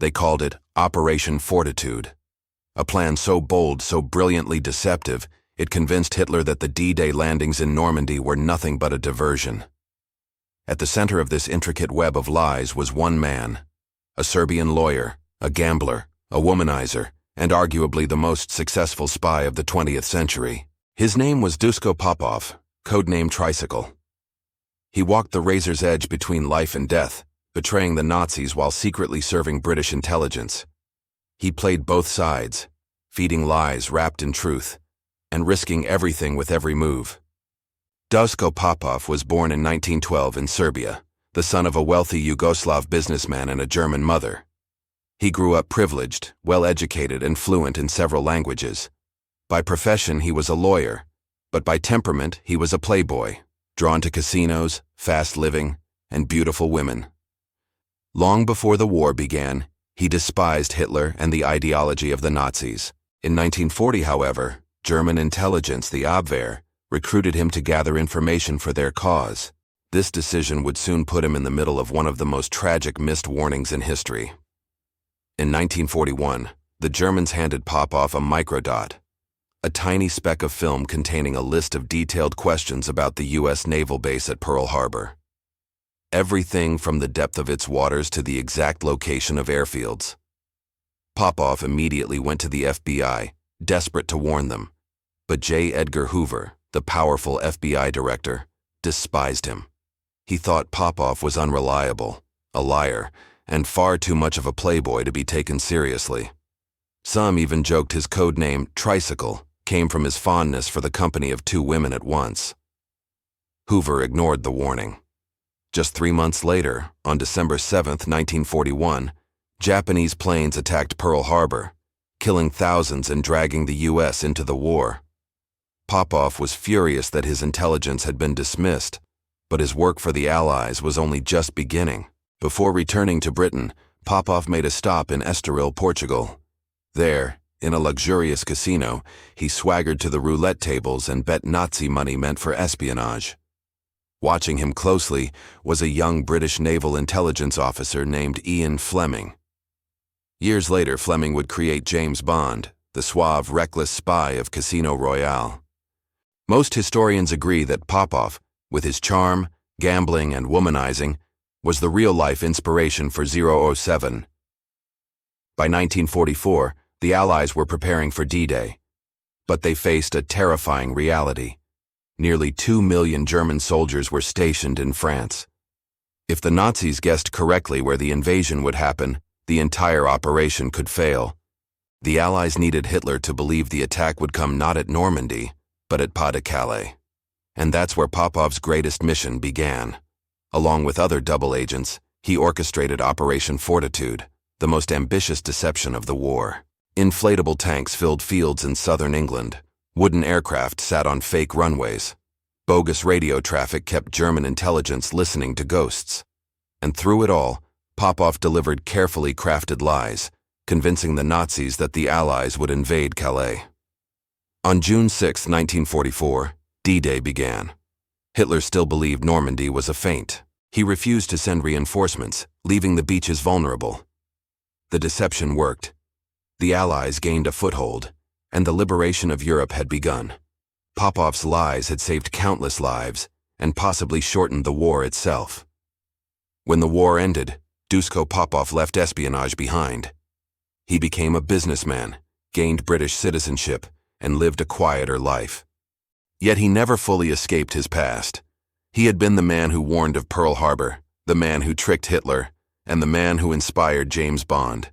They called it Operation Fortitude. A plan so bold, so brilliantly deceptive, it convinced Hitler that the D-Day landings in Normandy were nothing but a diversion. At the center of this intricate web of lies was one man, a Serbian lawyer, a gambler, a womanizer, and arguably the most successful spy of the 20th century. His name was Dusko Popov, codename Tricycle. He walked the razor's edge between life and death, betraying the Nazis while secretly serving British intelligence. He played both sides, feeding lies wrapped in truth, and risking everything with every move. Dusko Popov was born in 1912 in Serbia, the son of a wealthy Yugoslav businessman and a German mother. He grew up privileged, well-educated, and fluent in several languages. By profession, he was a lawyer, but by temperament, he was a playboy, drawn to casinos, fast living, and beautiful women. Long before the war began, he despised Hitler and the ideology of the Nazis. In 1940, however, German intelligence, the Abwehr, recruited him to gather information for their cause. This decision would soon put him in the middle of one of the most tragic missed warnings in history. In 1941, the Germans handed Popov a microdot, a tiny speck of film containing a list of detailed questions about the U.S. naval base at Pearl Harbor. Everything from the depth of its waters to the exact location of airfields. Popov immediately went to the FBI, desperate to warn them. But J. Edgar Hoover, the powerful FBI director, despised him. He thought Popov was unreliable, a liar, and far too much of a playboy to be taken seriously. Some even joked his code name, Tricycle, came from his fondness for the company of two women at once. Hoover ignored the warning. Just 3 months later, on December 7, 1941, Japanese planes attacked Pearl Harbor, killing thousands and dragging the U.S. into the war. Popov was furious that his intelligence had been dismissed, but his work for the Allies was only just beginning. Before returning to Britain, Popov made a stop in Estoril, Portugal. There, in a luxurious casino, he swaggered to the roulette tables and bet Nazi money meant for espionage. Watching him closely was a young British naval intelligence officer named Ian Fleming. Years later, Fleming would create James Bond, the suave, reckless spy of Casino Royale. Most historians agree that Popov, with his charm, gambling, and womanizing, was the real-life inspiration for 007. By 1944, the Allies were preparing for D-Day, but they faced a terrifying reality. Nearly 2 million German soldiers were stationed in France. If the Nazis guessed correctly where the invasion would happen, the entire operation could fail. The Allies needed Hitler to believe the attack would come not at Normandy, but at Pas-de-Calais. And that's where Popov's greatest mission began. Along with other double agents, he orchestrated Operation Fortitude, the most ambitious deception of the war. Inflatable tanks filled fields in southern England. Wooden aircraft sat on fake runways. Bogus radio traffic kept German intelligence listening to ghosts. And through it all, Popov delivered carefully crafted lies, convincing the Nazis that the Allies would invade Calais. On June 6, 1944, D-Day began. Hitler still believed Normandy was a feint. He refused to send reinforcements, leaving the beaches vulnerable. The deception worked. The Allies gained a foothold, and the liberation of Europe had begun. Popov's lies had saved countless lives and possibly shortened the war itself. When the war ended, Dusko Popov left espionage behind. He became a businessman, gained British citizenship, and lived a quieter life. Yet he never fully escaped his past. He had been the man who warned of Pearl Harbor, the man who tricked Hitler, and the man who inspired James Bond.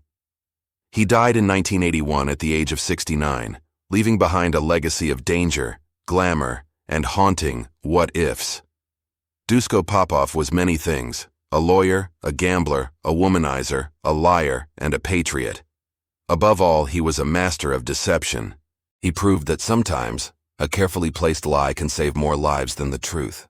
He died in 1981 at the age of 69, leaving behind a legacy of danger, glamour, and haunting what-ifs. Dusko Popov was many things: a lawyer, a gambler, a womanizer, a liar, and a patriot. Above all, he was a master of deception. He proved that sometimes a carefully placed lie can save more lives than the truth.